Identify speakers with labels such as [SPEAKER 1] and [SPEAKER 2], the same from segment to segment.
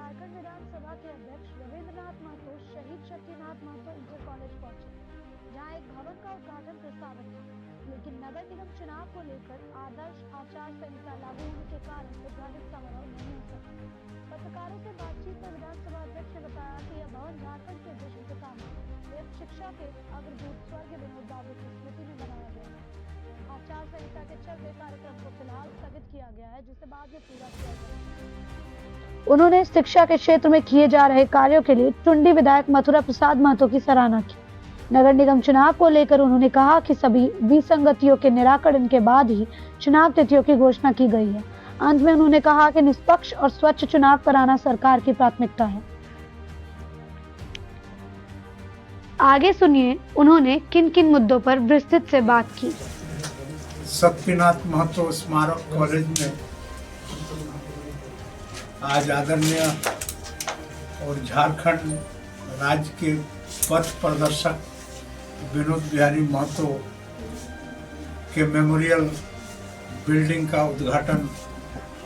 [SPEAKER 1] झारखंड विधानसभा के अध्यक्ष रविंद्रनाथ महतो शहीद शक्तिनाथ महतो इंटर कॉलेज पहुंचे, जहां एक भवन का उद्घाटन प्रस्तावित था, लेकिन नगर निगम चुनाव को लेकर आदर्श आचार संहिता लागू होने के कारण उद्घाटन समारोह नहीं हो सका। पत्रकारों से बातचीत में विधानसभा अध्यक्ष ने बताया कि यह भवन झारखंड के विश्व पिता एवं शिक्षा के अग्रदूत स्वर्गीय विनोद बाबू की स्मृति में बनाया गया है। आचार संहिता के चलते कार्यक्रम को फिलहाल स्थगित किया गया है, जिसे बाद में पूरा किया जाएगा। उन्होंने शिक्षा के क्षेत्र में किए जा रहे कार्यों के लिए टुंडी विधायक मथुरा प्रसाद महतो की सराहना की। नगर निगम चुनाव को लेकर उन्होंने कहा कि सभी विसंगतियों के निराकरण के बाद ही चुनाव तिथियों की घोषणा की गई है। अंत में उन्होंने कहा कि निष्पक्ष और स्वच्छ चुनाव कराना सरकार की प्राथमिकता है। आगे सुनिए उन्होंने किन किन मुद्दों पर विस्तृत से बात की।
[SPEAKER 2] शक्तिनाथ महतो स्मारक कॉलेज में आज आदरणीय और झारखंड राज्य के पथ प्रदर्शक विनोद बिहारी महतो के मेमोरियल बिल्डिंग का उद्घाटन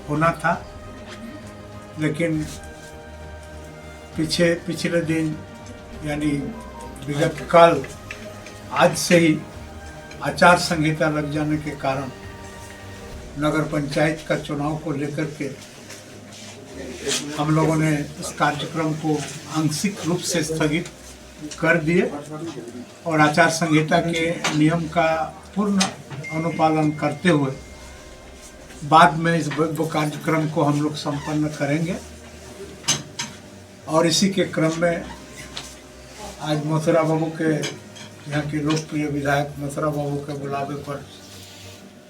[SPEAKER 2] होना था, लेकिन पिछले दिन यानी विगत कल आज से ही आचार संहिता लग जाने के कारण नगर पंचायत का चुनाव को लेकर के हम लोगों ने इस कार्यक्रम को आंशिक रूप से स्थगित कर दिए और आचार संहिता के नियम का पूर्ण अनुपालन करते हुए बाद में इस कार्यक्रम को हम लोग संपन्न करेंगे। और इसी के क्रम में आज मथुरा बाबू के यहाँ के लोकप्रिय विधायक मथुरा बाबू के बुलावे पर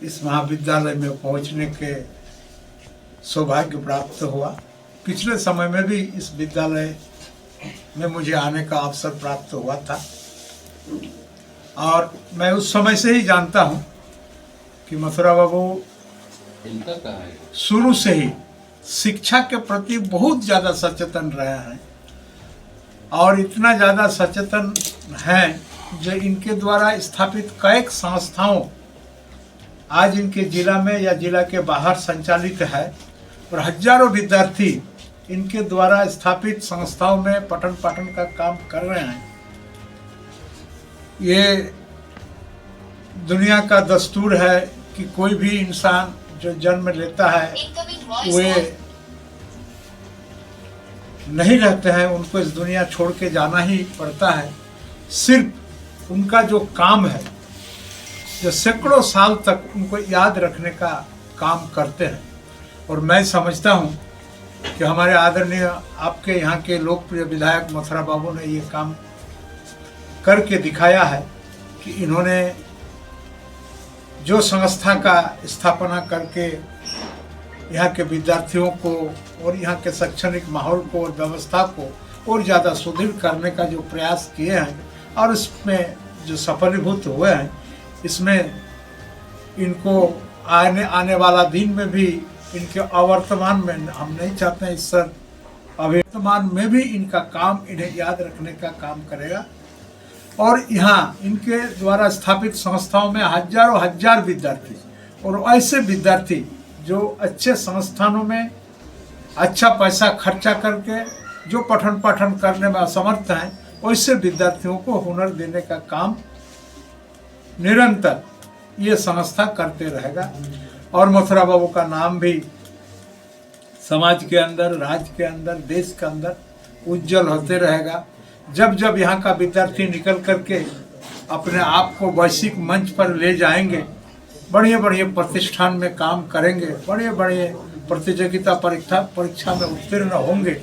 [SPEAKER 2] इस महाविद्यालय में पहुँचने के सौभाग्य प्राप्त हुआ। पिछले समय में भी इस विद्यालय में मुझे आने का अवसर प्राप्त हुआ था और मैं उस समय से ही जानता हूँ कि मथुरा बाबू शुरू से ही शिक्षा के प्रति बहुत ज़्यादा सचेतन रहे हैं और इतना ज़्यादा सचेतन हैं जो इनके द्वारा स्थापित कई संस्थाओं आज इनके जिला में या जिला के बाहर संचालित है और हजारों विद्यार्थी इनके द्वारा स्थापित संस्थाओं में पठन पाठन का काम कर रहे हैं। ये दुनिया का दस्तूर है कि कोई भी इंसान जो जन्म लेता है वे नहीं रहते हैं, उनको इस दुनिया छोड़ के जाना ही पड़ता है। सिर्फ उनका जो काम है जो सैकड़ों साल तक उनको याद रखने का काम करते हैं और मैं समझता हूँ कि हमारे आदरणीय आपके यहाँ के लोकप्रिय विधायक मथुरा बाबू ने ये काम करके दिखाया है कि इन्होंने जो संस्था का स्थापना करके यहाँ के विद्यार्थियों को और यहाँ के शैक्षणिक माहौल को और व्यवस्था को और ज़्यादा सुदृढ़ करने का जो प्रयास किए हैं और इसमें जो सफलीभूत हुए हैं, इसमें इनको आने वाला दिन में भी इनके अवर्तमान में हम नहीं चाहते हैं इस सर अवर्तमान में भी इनका काम इन्हें याद रखने का काम करेगा। और यहाँ इनके द्वारा स्थापित संस्थाओं में हजारों हजार विद्यार्थी और ऐसे विद्यार्थी जो अच्छे संस्थानों में अच्छा पैसा खर्चा करके जो पठन पाठन करने में असमर्थ हैं, वैसे विद्यार्थियों को हुनर देने का काम निरंतर ये संस्था करते रहेगा। और मथुरा बाबू का नाम भी समाज के अंदर, राज्य के अंदर, देश के अंदर उज्जवल होते रहेगा। जब जब यहाँ का विद्यार्थी निकल करके अपने आप को वैश्विक मंच पर ले जाएंगे, बड़े बड़े प्रतिष्ठान में काम करेंगे, बड़े बड़े प्रतियोगिता परीक्षा में उत्तीर्ण होंगे,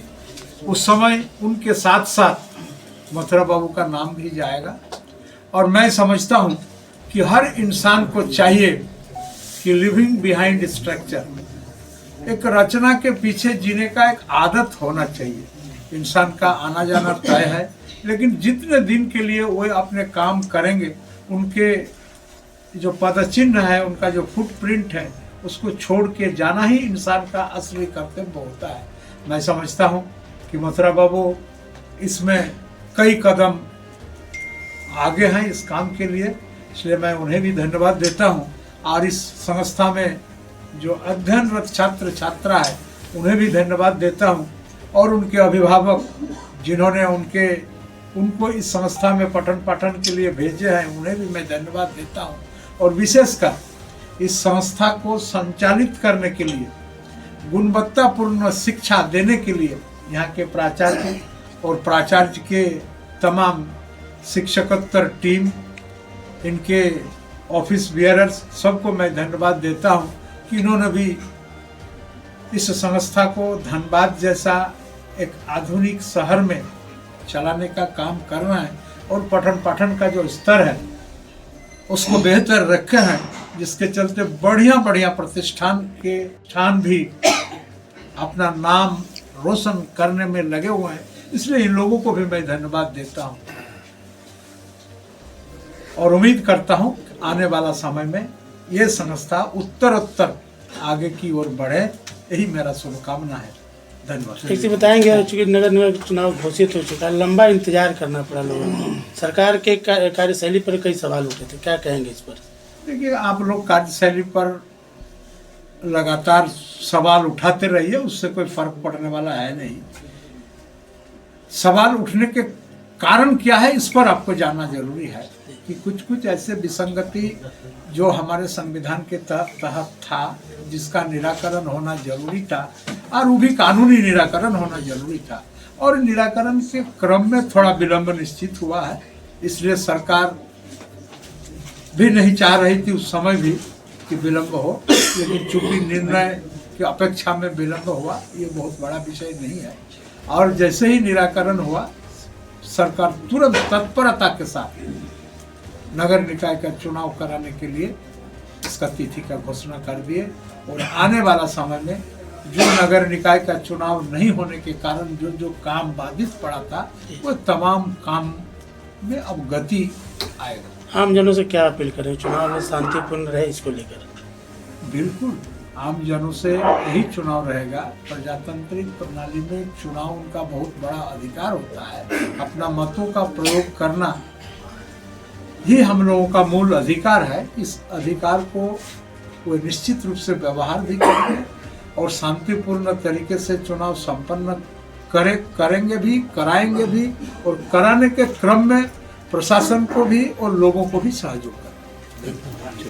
[SPEAKER 2] उस समय उनके साथ साथ मथुरा बाबू का नाम भी जाएगा। और मैं समझता हूँ कि हर इंसान को चाहिए कि लिविंग बिहाइंड स्ट्रक्चर, एक रचना के पीछे जीने का एक आदत होना चाहिए। इंसान का आना जाना तय है, लेकिन जितने दिन के लिए वो अपने काम करेंगे, उनके जो पदचिन्ह है, उनका जो फुटप्रिंट है, उसको छोड़ के जाना ही इंसान का असली कर्तव्य होता है। मैं समझता हूँ कि मथुरा बाबू इसमें कई कदम आगे हैं इस काम के लिए, इसलिए मैं उन्हें भी धन्यवाद देता हूँ। और इस संस्था में जो अध्ययनरत छात्र छात्रा है, उन्हें भी धन्यवाद देता हूँ। और उनके अभिभावक जिन्होंने उनको इस संस्था में पठन पाठन के लिए भेजे हैं, उन्हें भी मैं धन्यवाद देता हूँ। और विशेषकर इस संस्था को संचालित करने के लिए, गुणवत्तापूर्ण शिक्षा देने के लिए यहाँ के प्राचार्य और प्राचार्य के तमाम शिक्षकोत्तर टीम, इनके ऑफिस बियरर्स, सबको मैं धन्यवाद देता हूँ कि इन्होंने भी इस संस्था को धनबाद जैसा एक आधुनिक शहर में चलाने का काम करना है और पठन पाठन का जो स्तर है उसको बेहतर रखे हैं, जिसके चलते बढ़िया बढ़िया प्रतिष्ठान भी अपना नाम रोशन करने में लगे हुए हैं। इसलिए इन लोगों को भी मैं धन्यवाद देता हूं और उम्मीद करता हूं आने वाला समय में ये संस्था उत्तरोत्तर आगे की ओर बढ़े, यही मेरा शुभकामना है। धन्यवाद।
[SPEAKER 3] एक चीज बताएंगे, चूंकि नगर निगम चुनाव घोषित हो चुका है, लंबा इंतजार करना पड़ा लोगों को, सरकार के कार्यशैली पर कई सवाल उठे थे, क्या कहेंगे इस पर?
[SPEAKER 2] देखिए, आप लोग कार्यशैली पर लगातार सवाल उठाते रहिए, उससे कोई फर्क पड़ने वाला है नहीं। सवाल उठने के कारण क्या है, इस पर आपको जानना जरूरी है कि कुछ ऐसे विसंगति जो हमारे संविधान के तहत था, जिसका निराकरण होना जरूरी था, और वो भी कानूनी निराकरण होना जरूरी था, और निराकरण के क्रम में थोड़ा विलंब निश्चित हुआ है। इसलिए सरकार भी नहीं चाह रही थी उस समय भी कि विलंब हो, लेकिन चूंकि निर्णय की अपेक्षा में विलंब हुआ, ये बहुत बड़ा विषय नहीं है। और जैसे ही निराकरण हुआ, सरकार तुरंत तत्परता के साथ नगर निकाय का चुनाव कराने के लिए इसका तिथि का घोषणा कर दिए। और आने वाला समय में जो नगर निकाय का चुनाव नहीं होने के कारण जो काम बाधित पड़ा था, वो तमाम काम में अब गति आएगा।
[SPEAKER 3] आम जनों से क्या अपील करें, चुनाव में शांतिपूर्ण रहे, इसको लेकर?
[SPEAKER 2] बिल्कुल, आम जनों से यही चुनाव रहेगा। प्रजातांत्रिक प्रणाली में चुनाव उनका बहुत बड़ा अधिकार होता है। अपना मतों का प्रयोग करना ही हम लोगों का मूल अधिकार है। इस अधिकार को वो निश्चित रूप से व्यवहार भी करेंगे और शांतिपूर्ण तरीके से चुनाव संपन्न करेंगे भी, कराएंगे भी, और कराने के क्रम में प्रशासन को भी और लोगों को भी सहयोग करेंगे।